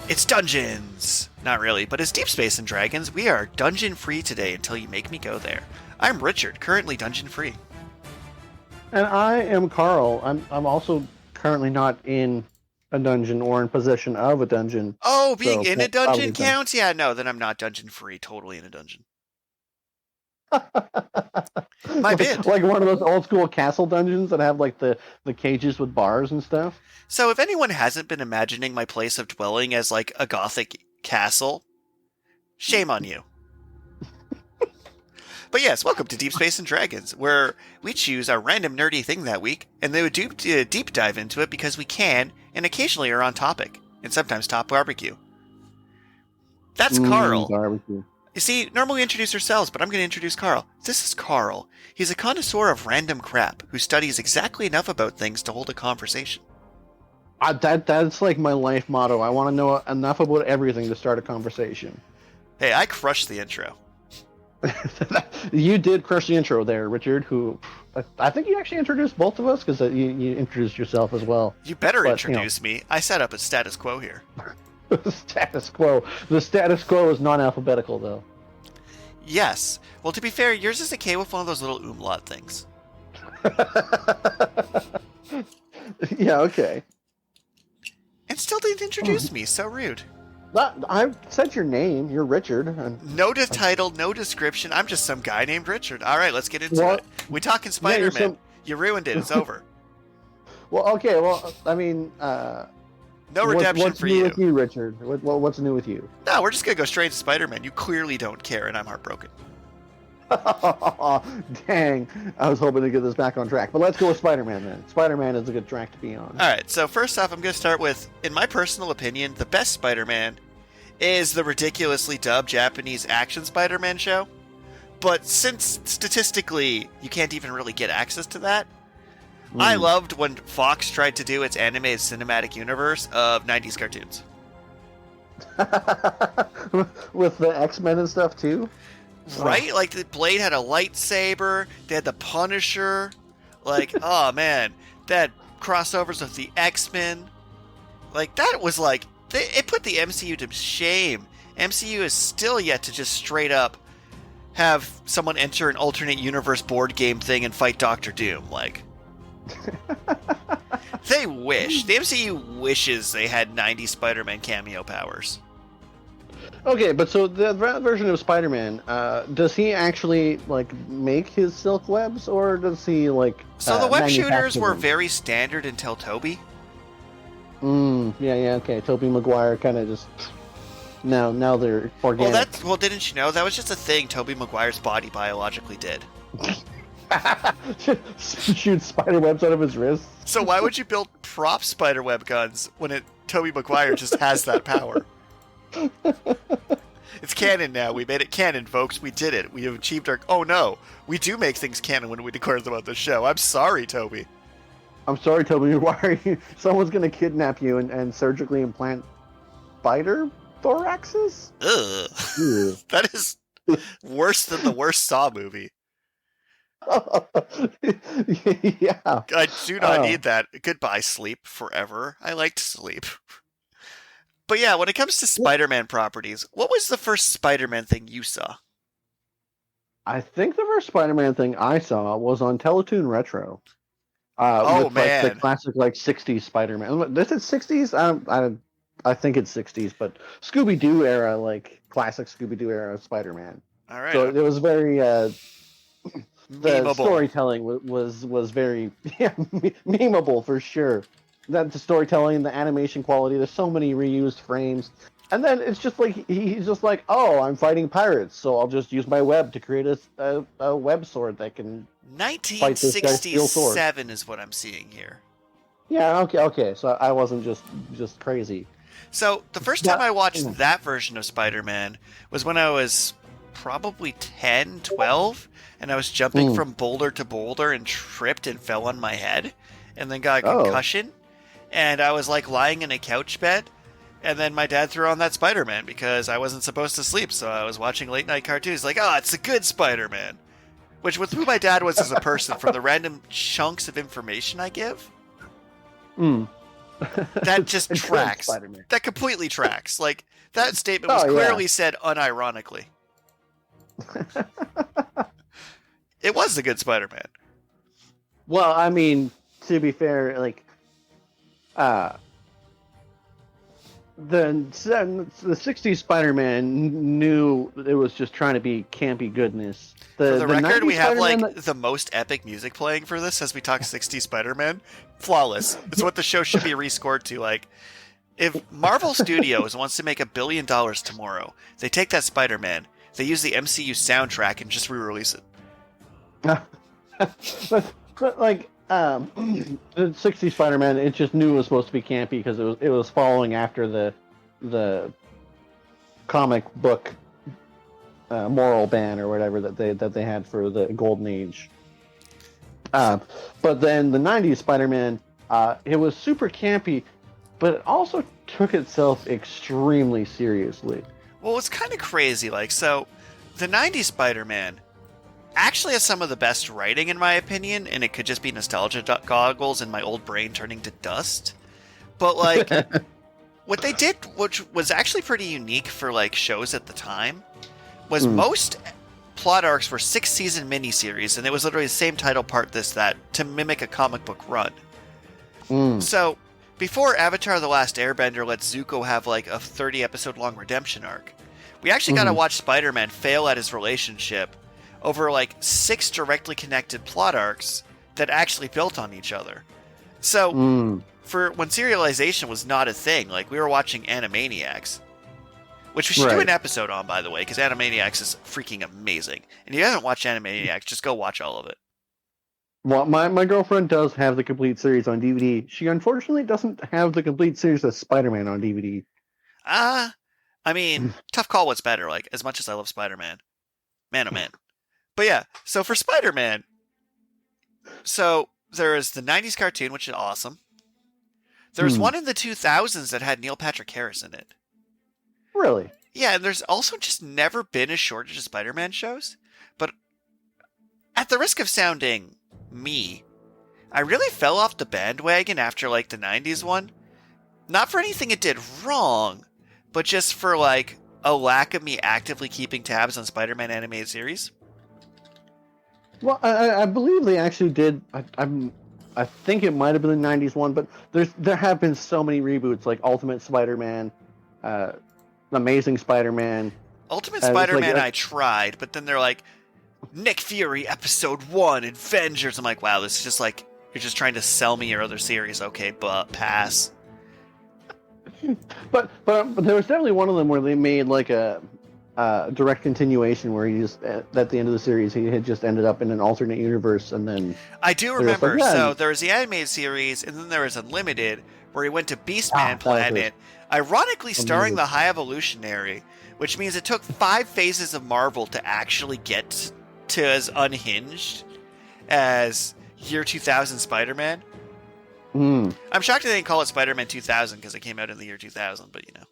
It's dungeons! Not really, but it's Deep Space and Dragons. We are dungeon free today until you make me go there. I'm Richard, currently dungeon free. And I am Karl. I'm also currently not in a dungeon or in possession of a dungeon. Oh, being So in a that's dungeon probably counts? Yeah, no, then I'm not dungeon free. Totally in a dungeon. My bid. Like one of those old school castle dungeons that have like the cages with bars and stuff. So if anyone hasn't been imagining my place of dwelling as like a gothic castle, shame on you. But yes, welcome to Deep Space and Dragons, where we choose a random nerdy thing that week, and then we deep dive into it because we can, and occasionally are on topic, and sometimes top barbecue. That's Karl. Barbecue. You see, normally we introduce ourselves, but I'm going to introduce Karl. This is Karl. He's a connoisseur of random crap who studies exactly enough about things to hold a conversation. That's like my life motto. I want to know enough about everything to start a conversation. Hey, I crushed the intro. You did crush the intro there, Richard, who I think you actually introduced both of us because you introduced yourself as well. You better introduce me. I set up a status quo here. Status quo. The status quo is non-alphabetical, though. Yes. Well, to be fair, yours is okay with one of those little umlaut things. Yeah, okay. And still didn't introduce me. So rude. I said your name. You're Richard. No title, no description. I'm just some guy named Richard. All right, let's get into it. We talking Spiderman. You ruined it. It's over. Well, okay. Well, I mean, no redemption for you. What's new with you, Richard? What's new with you? No, we're just gonna go straight to Spiderman. You clearly don't care, and I'm heartbroken. Dang! I was hoping to get this back on track, but let's go with Spider-Man then. Spider-Man is a good track to be on. All right. So first off, I'm gonna start with, in my personal opinion, the best Spider-Man is the ridiculously dubbed Japanese action Spider-Man show. But since statistically you can't even really get access to that, I loved when Fox tried to do its animated cinematic universe of 90s cartoons. With the X-Men and stuff too? Right? Like, the Blade had a lightsaber, they had the Punisher, like, oh man, they had crossovers with the X-Men. Like, that was like, it put the MCU to shame. MCU is still yet to just straight up have someone enter an alternate universe board game thing and fight Doctor Doom. Like, they wish. The MCU wishes they had 90 Spider-Man cameo powers. Okay, but so that version of Spider-Man, does he actually like make his silk webs, or does he like? So the web shooters were very standard until Toby. Yeah, okay. Tobey Maguire kind of just now they're organic. Well, didn't you know that was just a thing Tobey Maguire's body biologically did? Shoot spider webs out of his wrists. So why would you build prop spider web guns when Tobey Maguire just has that power? It's canon now. We made it canon, folks. We did it. We have achieved our... Oh, no. We do make things canon when we declare them on the show. I'm sorry, Toby. I'm sorry, Tobey Maguire. Someone's going to kidnap you and surgically implant spider thoraxes? Ugh. That is worse than the worst Saw movie. Yeah. I do not need that. Goodbye, sleep, forever. I liked sleep. But yeah, when it comes to Spider-Man properties, what was the first Spider-Man thing you saw? I think the first Spider-Man thing I saw was on Teletoon Retro. With, man. Like, the classic, like, 60s Spider-Man. Is it 60s? I think it's 60s, but Scooby-Doo era, like, classic Scooby-Doo era Spider-Man. All right. So it was very... the memeable. Storytelling was very memeable, for sure. That the storytelling, the animation quality, there's so many reused frames. And then it's just like, he's just like, oh, I'm fighting pirates, so I'll just use my web to create a web sword that can 1967 is what I'm seeing here. Yeah, okay, so I wasn't just crazy. So the first time I watched that version of Spider-Man was when I was probably 10, 12, and I was jumping from boulder to boulder and tripped and fell on my head, and then got a concussion. And I was like lying in a couch bed, and then my dad threw on that Spider-Man because I wasn't supposed to sleep, so I was watching late night cartoons like, oh, it's a good Spider-Man. Which was who my dad was as a person from the random chunks of information I give. That just And tracks. Spider-Man. That completely tracks. Like, that statement was clearly said unironically. It was the good Spider-Man. Well, I mean, to be fair, like, the 60s Spider-Man knew it was just trying to be campy goodness. For the record, we have Spider-Man, the most epic music playing for this as we talk 60s Spider-Man. Flawless. It's what the show should be rescored to. Like, if Marvel Studios wants to make $1 billion tomorrow, they take that Spider-Man, they use the MCU soundtrack and just re-release it. but like the 60s Spider-Man, it just knew it was supposed to be campy because it was following after the comic book moral ban or whatever that they had for the Golden Age. But then the 90s Spider-Man, it was super campy, but it also took itself extremely seriously. Well, it's kind of crazy. Like, so the 90s Spider-Man actually has some of the best writing, in my opinion, and it could just be nostalgia goggles and my old brain turning to dust. But, like, what they did, which was actually pretty unique for, like, shows at the time, was most plot arcs were 6-season miniseries, and it was literally the same title part, this, that, to mimic a comic book run. So, before Avatar The Last Airbender let Zuko have, like, a 30-episode-long redemption arc, we actually got to watch Spider-Man fail at his relationship over, like, 6 directly connected plot arcs that actually built on each other. So, for when serialization was not a thing, like, we were watching Animaniacs, which we should do an episode on, by the way, because Animaniacs is freaking amazing. And if you haven't watched Animaniacs, just go watch all of it. Well, my girlfriend does have the complete series on DVD. She unfortunately doesn't have the complete series of Spider-Man on DVD. I mean, tough call what's better, like, as much as I love Spider-Man. Man, oh man. But yeah, so for Spider-Man, so there is the 90s cartoon, which is awesome. There's one in the 2000s that had Neil Patrick Harris in it. Really? Yeah, and there's also just never been a shortage of Spider-Man shows. But at the risk of sounding me, I really fell off the bandwagon after, like, the 90s one. Not for anything it did wrong, but just for, like, a lack of me actively keeping tabs on Spider-Man animated series. Well, I believe they actually did. I think it might have been the 90s one, but there have been so many reboots, like Ultimate Spider-Man, Amazing Spider-Man. Ultimate Spider-Man I tried, but then they're like, Nick Fury Episode 1, Avengers. I'm like, wow, this is just like, you're just trying to sell me your other series. Okay, but pass. But there was definitely one of them where they made like a direct continuation where he just, at the end of the series, he had just ended up in an alternate universe, and then... I do remember. Like, so there was the animated series, and then there was Unlimited, where he went to Beastman Planet, ironically starring the High Evolutionary, which means it took 5 phases of Marvel to actually get to as unhinged as Year 2000 Spider-Man. I'm shocked they didn't call it Spider-Man 2000, because it came out in the year 2000, but you know.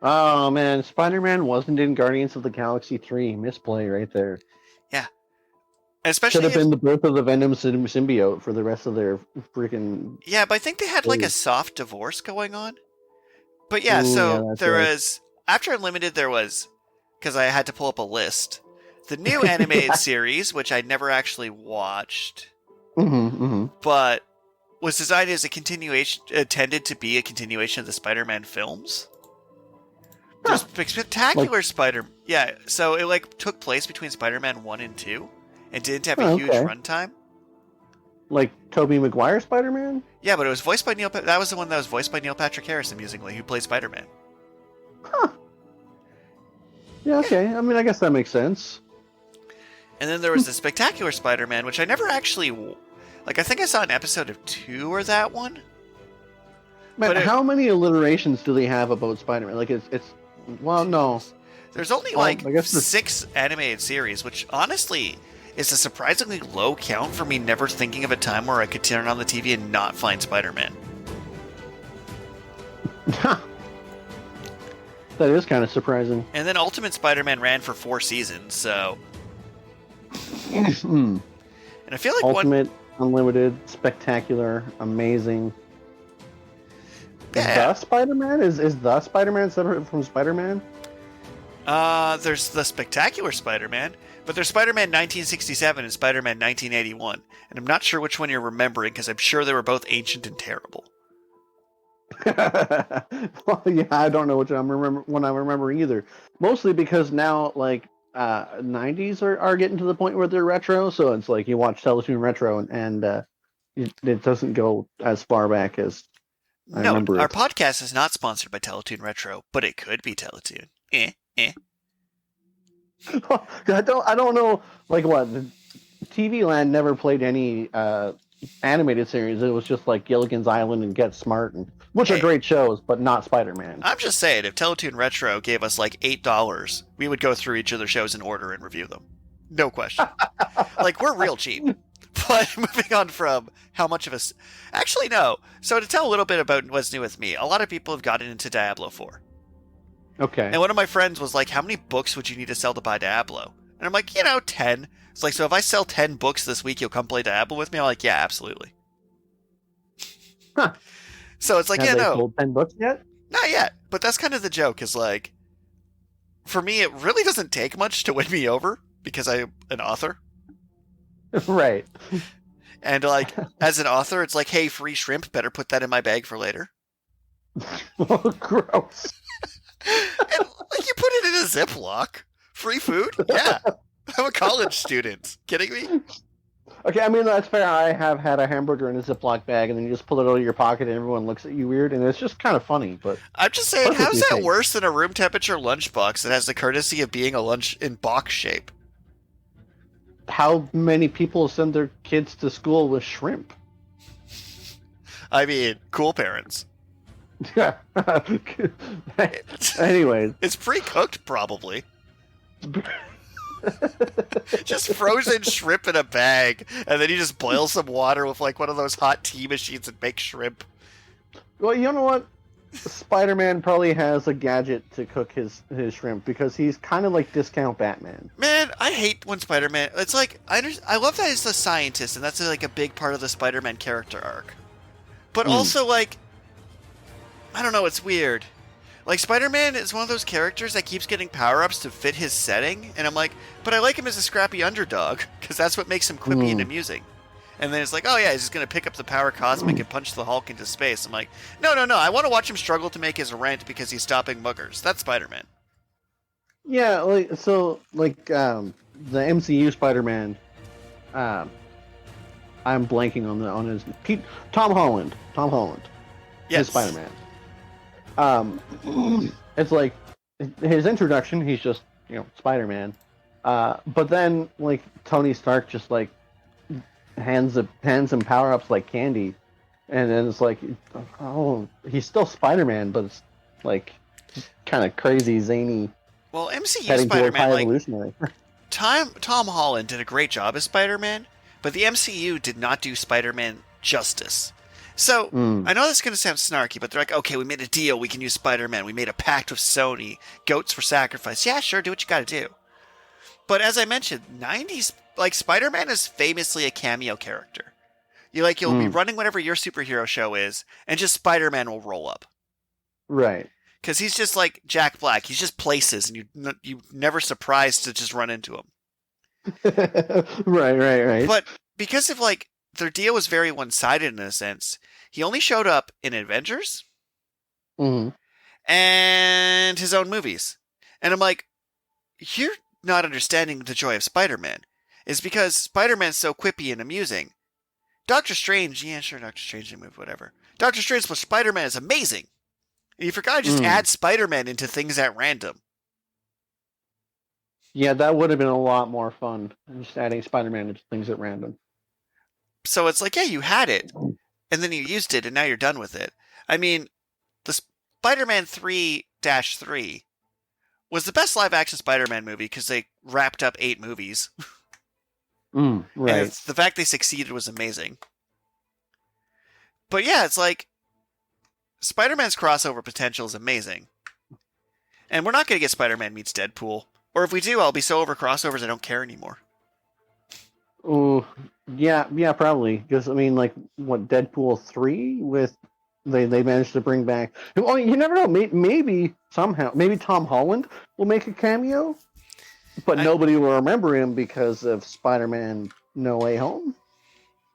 Oh man, Spider-Man wasn't in Guardians of the Galaxy 3. Misplay right there. Yeah. Especially should have been the birth of the Venom symbiote for the rest of their freaking... Yeah, but I think they had like a soft divorce going on. But yeah, so there was... After Unlimited, there was... Because I had to pull up a list. The new animated series, which I never actually watched. But was designed as a continuation... Intended to be a continuation of the Spider-Man films. There's spectacular Spider... Yeah, so it like took place between Spider-Man 1 and 2. And didn't have a huge runtime. Like Tobey Maguire Spider-Man? Yeah, but it was voiced by Neil... That was the one that was voiced by Neil Patrick Harris, amusingly, who played Spider-Man. Huh. Yeah, okay. I mean, I guess that makes sense. And then there was the Spectacular Spider-Man, which I never actually... Like, I think I saw an episode of 2 or that one. Man, how many alliterations do they have about Spider-Man? Like, it's... Well, no. There's only, like, 6 animated series, which, honestly... is a surprisingly low count for me never thinking of a time where I could turn on the TV and not find Spider-Man. That is kind of surprising. And then Ultimate Spider-Man ran for 4 seasons, so... And I feel like Ultimate, Unlimited, Spectacular, Amazing. Yeah. The Spider-Man is the Spider-Man separate from Spider-Man? There's the Spectacular Spider-Man, but there's Spider-Man 1967 and Spider-Man 1981, and I'm not sure which one you're remembering because I'm sure they were both ancient and terrible. Well, yeah, I don't know which I remember either. Mostly because now, like, 90s are getting to the point where they're retro, so it's like you watch Teletoon Retro and it doesn't go as far back as I No, remember our it. podcast is not sponsored by Teletoon Retro, but it could be Teletoon. Eh. I don't know, like, what TV Land never played any animated series. It was just like Gilligan's Island and Get Smart, which are great shows, but not Spider-Man. I'm just saying, if Teletoon Retro gave us like $8, we would go through each of their shows in order and review them. No question. Like, we're real cheap. But moving on from how much of us... Actually, no. So to tell a little bit about what's new with me, a lot of people have gotten into Diablo 4. Okay. And one of my friends was like, how many books would you need to sell to buy Diablo? And I'm like, 10. It's like, so if I sell 10 books this week, you'll come play Diablo with me? I'm like, yeah, absolutely. Huh. So it's like, Have yeah, they no. sold 10 books yet? Not yet. But that's kind of the joke, is like, for me, it really doesn't take much to win me over because I'm an author. Right. And like, as an author, it's like, hey, free shrimp, better put that in my bag for later. Oh, gross. And like, you put it in a Ziploc. Free food? Yeah. I'm a college student. Kidding me? Okay, I mean, that's fair. I have had a hamburger in a Ziploc bag, and then you just pull it out of your pocket, and everyone looks at you weird, and it's just kind of funny. But I'm just saying, how's perfectly that safe. worse than a room temperature lunchbox that has the courtesy of being a lunch in box shape? How many people send their kids to school with shrimp? I mean, cool parents. Anyways. It's pre-cooked, probably. Just frozen shrimp in a bag, and then you just boil some water with like one of those hot tea machines and make shrimp. Well, you know what? Spider-Man probably has a gadget to cook his shrimp because he's kind of like discount Batman. Man, I hate when Spider-Man... It's like, I love that he's a scientist, and that's like a big part of the Spider-Man character arc. But also, like... I don't know, it's weird. Like, Spider-Man is one of those characters that keeps getting power-ups to fit his setting, and I'm like, but I like him as a scrappy underdog, because that's what makes him quippy and amusing. And then it's like, oh yeah, he's just going to pick up the power cosmic and punch the Hulk into space. I'm like, no, I want to watch him struggle to make his rent because he's stopping muggers. That's Spider-Man. Yeah, the MCU Spider-Man, I'm blanking on his... Tom Holland. Yes. His Spider-Man. It's like his introduction, he's just, Spider-Man. But then, like, Tony Stark just, like, hands him power-ups like candy. And then it's like, oh, he's still Spider-Man, but it's, like, kind of crazy, zany. Well, MCU Spider-Man, evolutionary. Tom Holland did a great job as Spider-Man, but the MCU did not do Spider-Man justice. So, I know this is going to sound snarky, but they're like, okay, we made a deal, we can use Spider-Man, we made a pact with Sony, goats for sacrifice. Yeah, sure, do what you got to do. But as I mentioned, 90s, like, Spider-Man is famously a cameo character. You'll be running whatever your superhero show is, and just Spider-Man will roll up. Right. Because he's just like Jack Black. He's just places, and you never surprised to just run into him. Right. But because of, like, their deal was very one-sided in a sense, he only showed up in Avengers and his own movies. And I'm like, you're not understanding the joy of Spider-Man. It's because Spider-Man's so quippy and amusing. Doctor Strange, yeah, sure, Doctor Strange didn't move, whatever. Doctor Strange plus Spider-Man is amazing. And you forgot to just add Spider-Man into things at random. Yeah, that would have been a lot more fun. Just adding Spider-Man into things at random. So it's like, yeah, you had it, and then you used it, and now you're done with it. I mean, the Spider-Man 3-3 was the best live-action Spider-Man movie because they wrapped up 8 movies. Right. And the fact they succeeded was amazing. But yeah, it's like, Spider-Man's crossover potential is amazing. And we're not going to get Spider-Man meets Deadpool. Or if we do, I'll be so over crossovers I don't care anymore. Oh, yeah, probably. Because, I mean, like, what, Deadpool 3 with They managed to bring back. Oh, you never know. Maybe somehow, maybe Tom Holland will make a cameo, but nobody will remember him because of Spider-Man: No Way Home.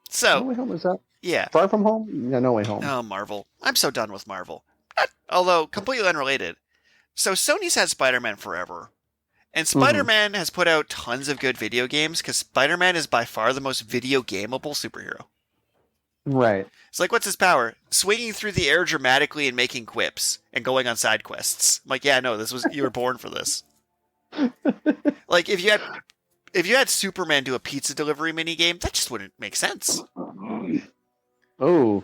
So, No Way Home, is that? yeah. Far From Home? Yeah, No Way Home. Oh, Marvel. I'm so done with Marvel. Although, completely unrelated. So, Sony's had Spider-Man forever. And Spider-Man has put out tons of good video games because Spider-Man is by far the most video gameable superhero. Right. It's like, what's his power? Swinging through the air dramatically and making quips and going on side quests. I'm like, yeah, no, you were born for this. Like, if you had Superman do a pizza delivery minigame, that just wouldn't make sense. Oh,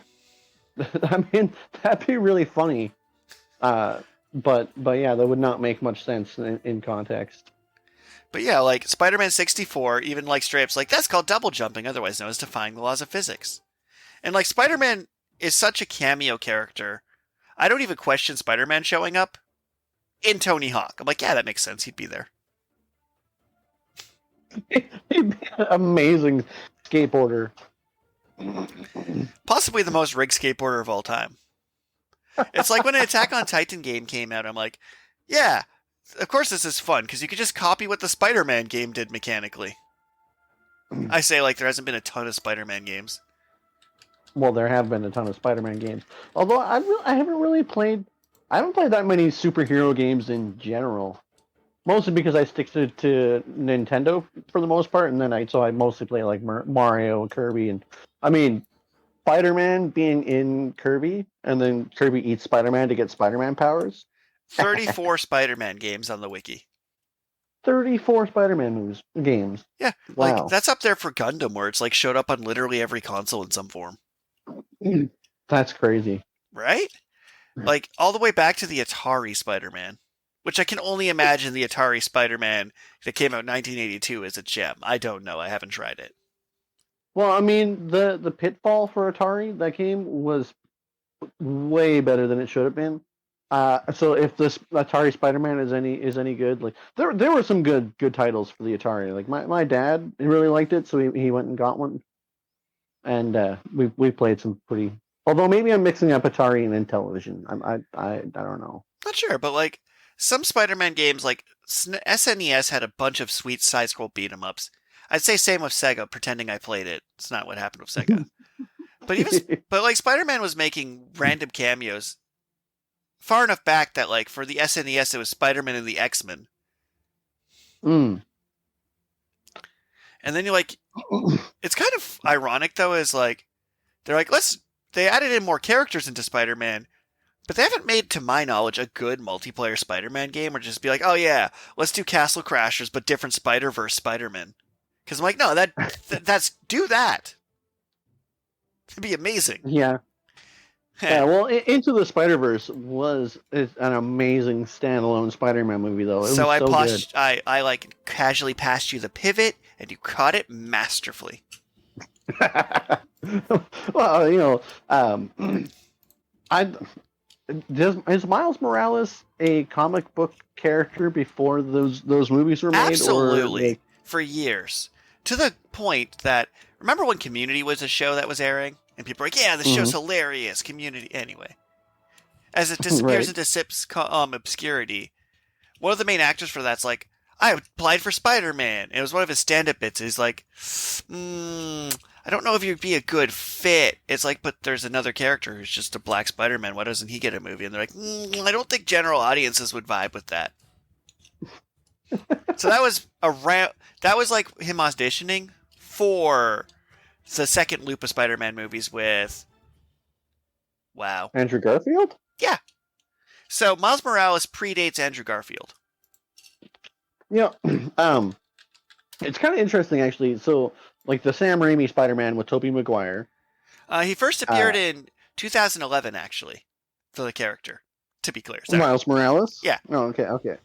I mean, that'd be really funny. But yeah, that would not make much sense in context. But yeah, like Spider-Man 64, even like straight up's like, that's called double jumping, otherwise known as defying the laws of physics. And like Spider-Man is such a cameo character, I don't even question Spider-Man showing up in Tony Hawk. I'm like, yeah, that makes sense. He'd be there. He'd be an amazing skateboarder. Possibly the most rigged skateboarder of all time. It's like when an Attack on Titan game came out, I'm like, yeah, of course this is fun, because you could just copy what the Spider-Man game did mechanically. I say like there hasn't been a ton of Spider-Man games. Well, there have been a ton of Spider-Man games. Although I haven't played that many superhero games in general. Mostly because I stick to Nintendo for the most part, and then I mostly play like Mario, Kirby, and I mean, Spider-Man being in Kirby, and then Kirby eats Spider-Man to get Spider-Man powers. 34 Spider-Man games on the wiki. 34 Spider-Man games. Yeah, wow. Like that's up there for Gundam, where it's like showed up on literally every console in some form. That's crazy. Right? Like all the way back to the Atari Spider-Man. Which I can only imagine the Atari Spider-Man that came out in 1982 is a gem. I don't know. I haven't tried it. Well, I mean, the Pitfall for Atari, that game was way better than it should have been. So if this Atari Spider-Man is any good, like there were some good titles for the Atari. Like my dad really liked it, so he went and got one, and we played some pretty. Although maybe I'm mixing up Atari and Intellivision. I don't know. Not sure, but like some Spider-Man games, like SNES had a bunch of sweet side-scroll beat-em-ups. I'd say same with Sega, pretending I played it. It's not what happened with Sega. but like Spider-Man was making random cameos far enough back that like for the SNES it was Spider-Man and the X-Men. Mm. And then you're like, it's kind of ironic though, is like they're like they added in more characters into Spider-Man. But they haven't made, to my knowledge, a good multiplayer Spider-Man game, or just be like, oh yeah, let's do Castle Crashers, but different Spider-Verse Spider-Man. Because I'm like, no, that's do that. It'd be amazing. Yeah. Yeah. Well, Into the Spider-Verse was an amazing standalone Spider-Man movie, though. It So was I like casually passed you the pivot, and you caught it masterfully. Well, you know, is Miles Morales a comic book character before those movies were made? Absolutely. Or, for years. To the point that, remember when Community was a show that was airing? And people were like, yeah, this show's hilarious. Community. Anyway. As it disappears into SIP's obscurity, one of the main actors for that's like, I applied for Spider-Man. It was one of his stand-up bits. He's like, I don't know if you'd be a good fit. It's like, but there's another character who's just a black Spider-Man. Why doesn't he get a movie? And they're like, I don't think general audiences would vibe with that. So that was like him auditioning for the second loop of Spider-Man movies with, wow, Andrew Garfield? Yeah. So Miles Morales predates Andrew Garfield. Yeah. It's kind of interesting, actually. So, like the Sam Raimi Spider-Man with Tobey Maguire. He first appeared in 2011, actually, for the character, to be clear. Sorry. Miles Morales? Yeah. Oh, okay.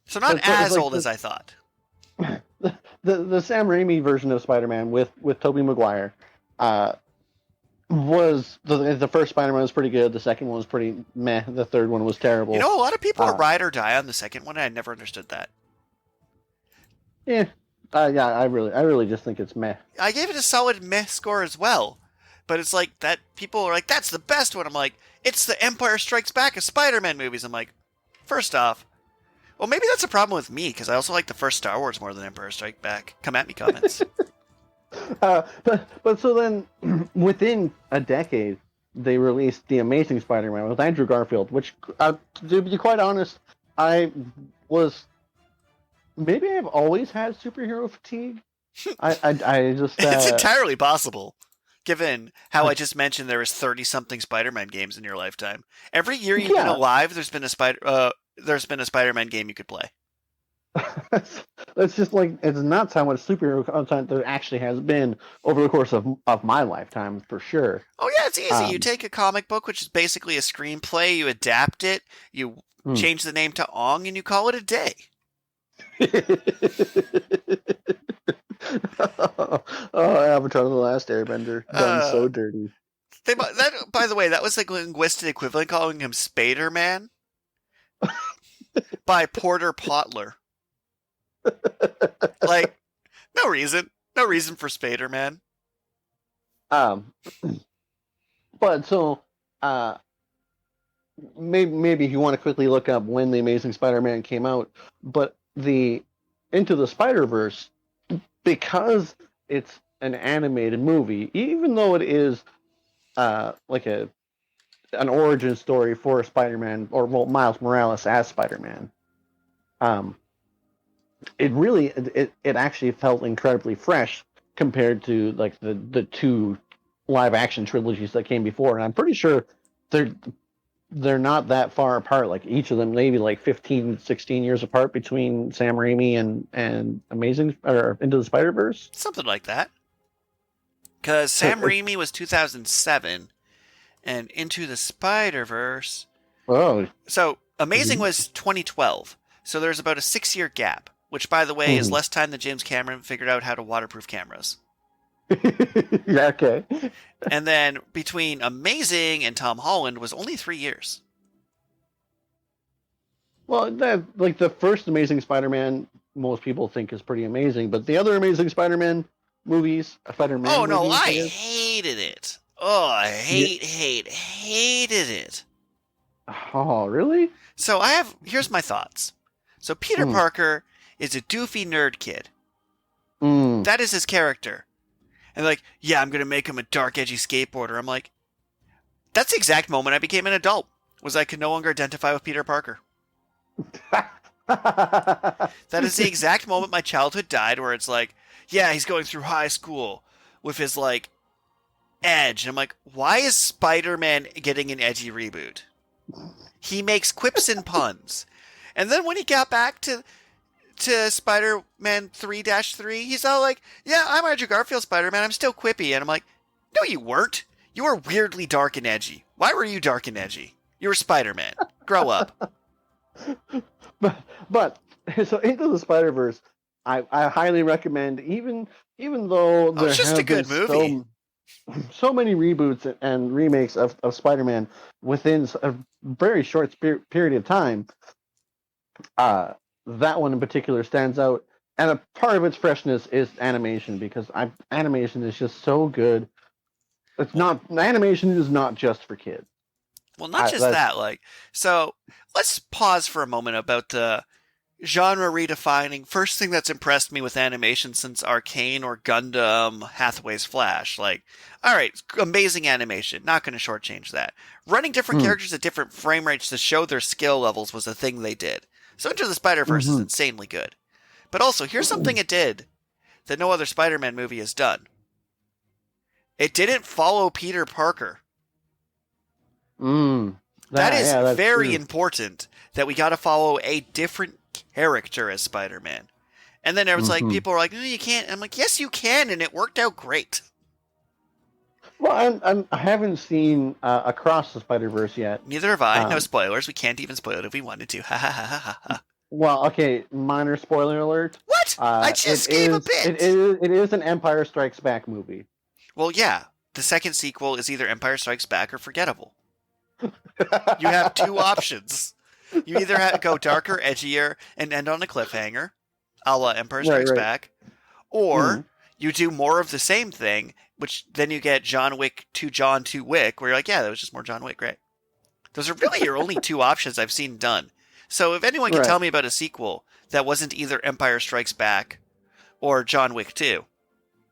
So not as old as I thought. The Sam Raimi version of Spider-Man with Tobey Maguire was the first Spider-Man was pretty good. The second one was pretty meh. The third one was terrible. You know, a lot of people are ride or die on the second one, and I never understood that. Yeah. I really just think it's meh. I gave it a solid meh score as well. But it's like that. People are like, "That's the best one." I'm like, "It's the Empire Strikes Back of Spider-Man movies." I'm like, first off, well, maybe that's a problem with me because I also like the first Star Wars more than Empire Strikes Back. Come at me, comments. But so then, within a decade, they released The Amazing Spider-Man with Andrew Garfield, which, to be quite honest, I was maybe I've always had superhero fatigue. I just It's entirely possible, given how I just mentioned there was 30-something Spider-Man games in your lifetime. Every year you've been alive, there's been a Spider-Man game you could play. It's just like it's nuts how much superhero content there actually has been over the course of my lifetime, for sure. Oh yeah, it's easy. You take a comic book, which is basically a screenplay, you adapt it, you change the name to Ong, and you call it a day. Avatar: The Last Airbender, done so dirty. By the way, that was like linguistic equivalent calling him Spiderman by Porter Potler. Like, no reason for Spiderman. But so, maybe if you want to quickly look up when The Amazing Spider-Man came out, but the Into the Spider-Verse, because it's an animated movie, even though it is like an origin story for Spider-Man, or Miles Morales as Spider-Man, it actually felt incredibly fresh compared to like the two live action trilogies that came before, and I'm pretty sure they're not that far apart. Like each of them maybe like 15, 16 years apart between Sam Raimi and Amazing or Into the Spider-Verse. Something like that. Because Sam Raimi was 2007 and Into the Spider-Verse. Oh. So Amazing was 2012. So there's about a 6-year gap, which by the way is less time than James Cameron figured out how to waterproof cameras. Yeah, okay. And then between Amazing and Tom Holland was only 3 years. Well, that like the first Amazing Spider-Man, most people think is pretty amazing, but the other Amazing Spider-Man movies, Spider-Man. Oh no, I hated it. Oh, I hated it. Oh, really? So here's my thoughts. So Peter Parker is a doofy nerd kid. That is his character. And like, yeah, I'm going to make him a dark, edgy skateboarder. I'm like, that's the exact moment I became an adult, was I could no longer identify with Peter Parker. That is the exact moment my childhood died, where it's like, yeah, he's going through high school with his, like, edge. And I'm like, why is Spider-Man getting an edgy reboot? He makes quips and puns. And then when he got back to Spider-Man 3-3, he's all like, yeah, I'm Andrew Garfield Spider-Man, I'm still quippy. And I'm like, no, you weren't. You were weirdly dark and edgy. Why were you dark and edgy? You were Spider-Man. Grow up. But so Into the Spider-Verse, I highly recommend, even though there it's just a good movie. So many reboots and remakes of Spider-Man within a very short period of time. That one in particular stands out, and a part of its freshness is animation, because animation is just so good. Animation is not just for kids. Well, not just that. Like, so let's pause for a moment about the genre redefining. First thing that's impressed me with animation since Arcane or Gundam Hathaway's Flash. Like, all right, amazing animation. Not going to shortchange that. Running different characters at different frame rates to show their skill levels was a thing they did. So Into the Spider-Verse is insanely good. But also, here's something it did that no other Spider-Man movie has done. It didn't follow Peter Parker. That is very important, that we got to follow a different character as Spider-Man. And then everyone's like, people are like, no, you can't. I'm like, yes, you can, and it worked out great. Well, I haven't seen Across the Spider-Verse yet. Neither have I. No spoilers. We can't even spoil it if we wanted to. Ha ha ha ha ha. Well, okay, minor spoiler alert. What? I just gave a bit. It is an Empire Strikes Back movie. Well, yeah. The second sequel is either Empire Strikes Back or Forgettable. You have two options. You either go darker, edgier, and end on a cliffhanger, a la Empire Strikes Back, or you do more of the same thing, which then you get John Wick to John to Wick, where you're like, yeah, that was just more John Wick, right? Those are really your only two options I've seen done. So if anyone can tell me about a sequel that wasn't either Empire Strikes Back or John Wick 2,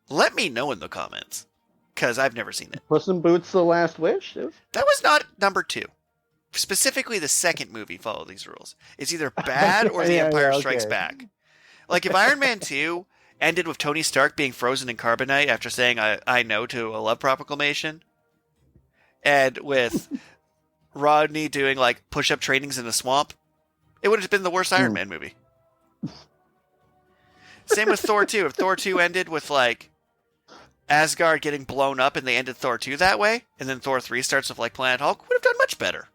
let me know in the comments, because I've never seen it. Puss in Boots: The Last Wish? That was not number 2. Specifically, the second movie followed these rules. It's either bad or The Empire Strikes Back. Like, if Iron Man 2 ended with Tony Stark being frozen in carbonite after saying I know to a love proclamation, and with Rodney doing, like, push-up trainings in the swamp, it would have been the worst Iron Man movie. Same with Thor 2. If Thor 2 ended with, like, Asgard getting blown up and they ended Thor 2 that way, and then Thor 3 starts with, like, Planet Hulk, would have done much better.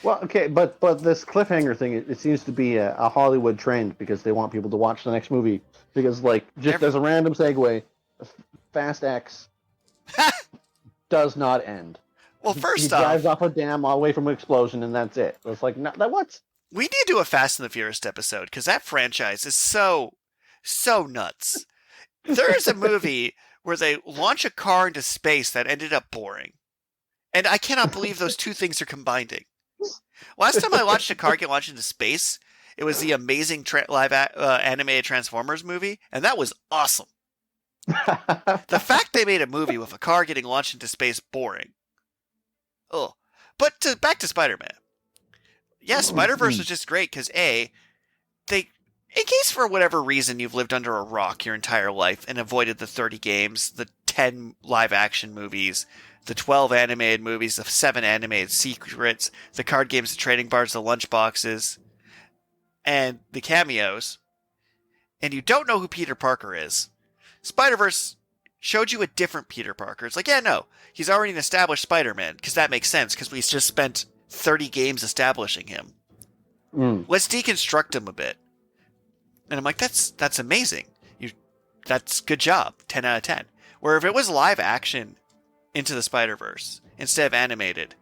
Well, okay, but this cliffhanger thing, it seems to be a Hollywood trend because they want people to watch the next movie. Because, like, just as a random segue, Fast X does not end. Well, first he drives off a dam all the way from an explosion, and that's it. It's like, no, that what? We need to do a Fast and the Furious episode, because that franchise is so nuts. There is a movie where they launch a car into space that ended up boring. And I cannot believe those two things are combining. Last time I watched a car get launched into space, it was the amazing live animated Transformers movie, and that was awesome. The fact they made a movie with a car getting launched into space boring. Oh, but back to Spider-Man. Yeah, Spider-Verse was just great because in case for whatever reason you've lived under a rock your entire life and avoided the 30 games, the 10 live-action movies, the 12 animated movies, the 7 animated secrets, the card games, the trading cards, the lunch boxes, and the cameos, and you don't know who Peter Parker is, Spider-Verse showed you a different Peter Parker. It's like, yeah, no, he's already an established Spider-Man, because that makes sense, because we just spent 30 games establishing him. Let's deconstruct him a bit. And I'm like, that's amazing. That's good job. 10 out of 10. Where if it was live action Into the Spider-Verse instead of animated,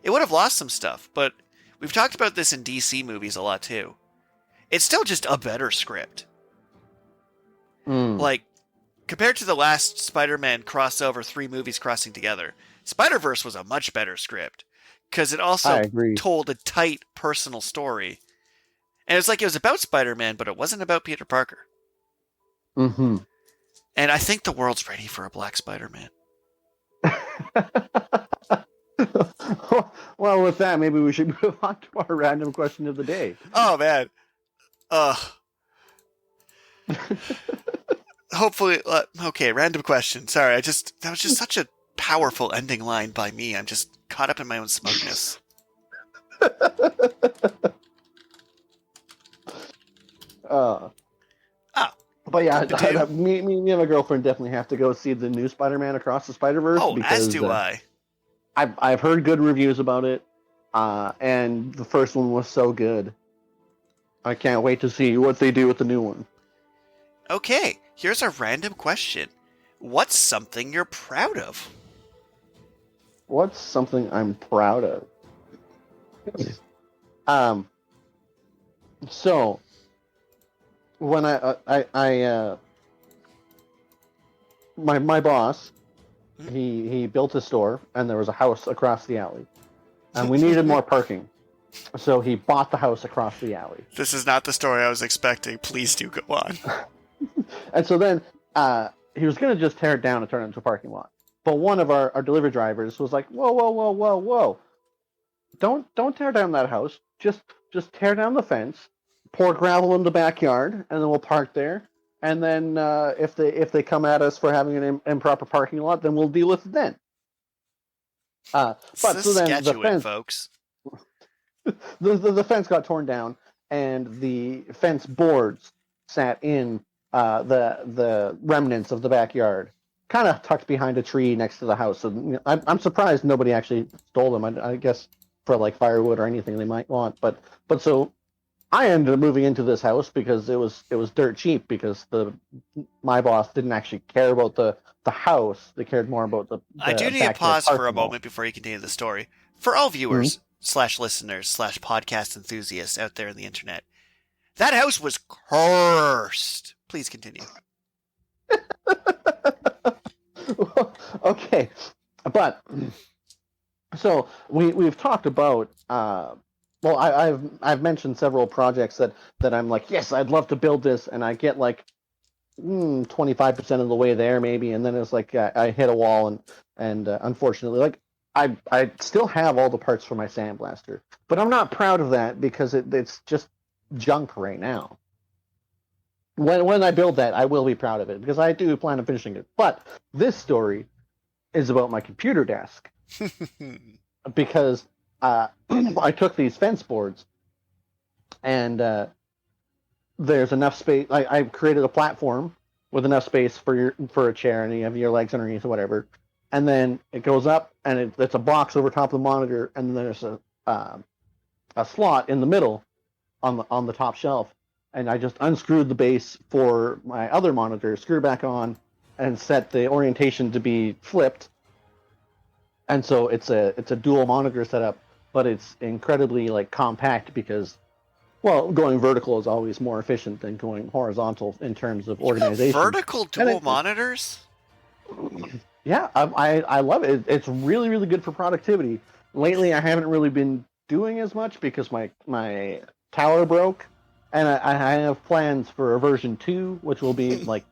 it would have lost some stuff. But we've talked about this in DC movies a lot too. It's still just a better script. Like, compared to the last Spider-Man crossover, 3 movies crossing together, Spider-Verse was a much better script. Because it also told a tight, personal story. And it's like it was about Spider-Man, but it wasn't about Peter Parker. Mm-hmm. And I think the world's ready for a Black Spider-Man. Well, with that, maybe we should move on to our random question of the day. Oh, man. Hopefully, okay, random question. Sorry, that was just such a powerful ending line by me. I'm just caught up in my own smugness. But yeah, me and my girlfriend definitely have to go see the new Spider-Man Across the Spider-Verse. Oh, because, as do I. I've heard good reviews about it, and the first one was so good. I can't wait to see what they do with the new one. Okay, here's a random question. What's something you're proud of? What's something I'm proud of? So when my boss, he built a store and there was a house across the alley, and we needed more parking, so he bought the house across the alley. This is not the story I was expecting. Please do go on. And so then he was going to just tear it down and turn it into a parking lot. But one of our delivery drivers was like, whoa. Don't tear down that house. Just tear down the fence, pour gravel in the backyard, and then we'll park there. And then if they come at us for having an improper parking lot, then we'll deal with it then. But so then the fence, folks. the fence got torn down, and the fence boards sat in the remnants of the backyard, kind of tucked behind a tree next to the house. So I'm surprised nobody actually stole them. I guess for like firewood or anything they might want. But so I ended up moving into this house because it was dirt cheap, because my boss didn't actually care about the house. They cared more about the I do need to pause for a moment before you continue the story. For all viewers / listeners / podcast enthusiasts out there on the internet, that house was cursed. Please continue. Okay, but so we've talked about. Well, I've mentioned several projects that I'm like, yes, I'd love to build this, and I get like 25% of the way there maybe, and then it's like I hit a wall, and unfortunately, like I still have all the parts for my sandblaster, but I'm not proud of that because it's just junk right now. When I build that, I will be proud of it because I do plan on finishing it. But this story is about my computer desk because I took these fence boards and there's enough space. I created a platform with enough space for a chair, and you have your legs underneath or whatever. And then it goes up, and it's a box over top of the monitor, and then there's a slot in the middle on the top shelf. And I just unscrewed the base for my other monitor, screw back on, and set the orientation to be flipped. And so it's a dual monitor setup, but it's incredibly like compact because, well, going vertical is always more efficient than going horizontal in terms of organization. Vertical dual monitors? Yeah, I love it. It's really, really good for productivity. Lately, I haven't really been doing as much because my tower broke, and I have plans for a version 2, which will be like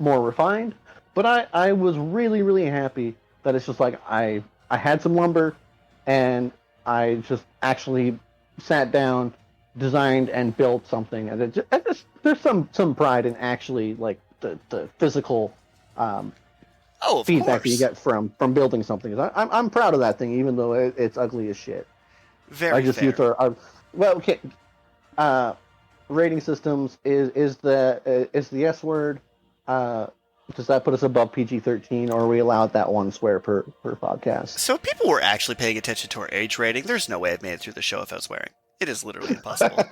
more refined. But I was really, really happy that it's just like I had some lumber, and I just actually sat down, designed, and built something. And there's some pride in actually like the physical feedback that you get from building something. I'm proud of that thing, even though it's ugly as shit. Very fair. Well, okay. Rating systems is the S word. Does that put us above PG-13, or are we allowed that one swear per podcast? So if people were actually paying attention to our age rating, there's no way I've made it through the show if I was swearing. It is literally impossible.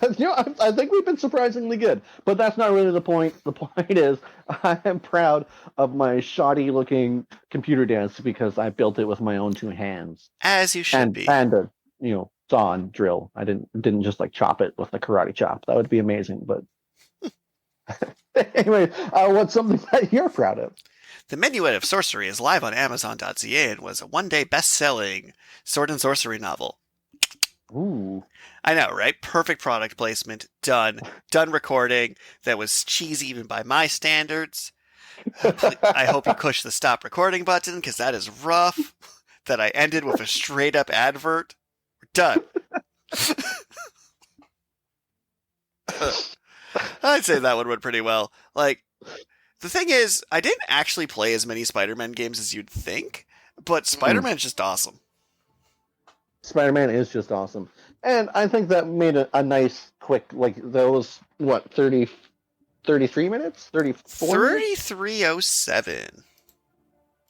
I think we've been surprisingly good, but that's not really the point. The point is, I am proud of my shoddy-looking computer desk because I built it with my own 2 hands. As you should be. And a saw and drill. I didn't just like chop it with a karate chop. That would be amazing, but. Anyway, what's something that you're proud of? The Minuet of Sorcery is live on Amazon.ca and was a one-day best-selling sword and sorcery novel. Ooh. I know, right? Perfect product placement. Done recording. That was cheesy even by my standards. I hope you push the stop recording button because that is rough. That I ended with a straight-up advert. We're done. I'd say that one went pretty well. Like, the thing is, I didn't actually play as many Spider-Man games as you'd think, but Spider-Man's just awesome. Spider-Man is just awesome. And I think that made a nice, quick, like, those, 33 minutes? 34 33:07.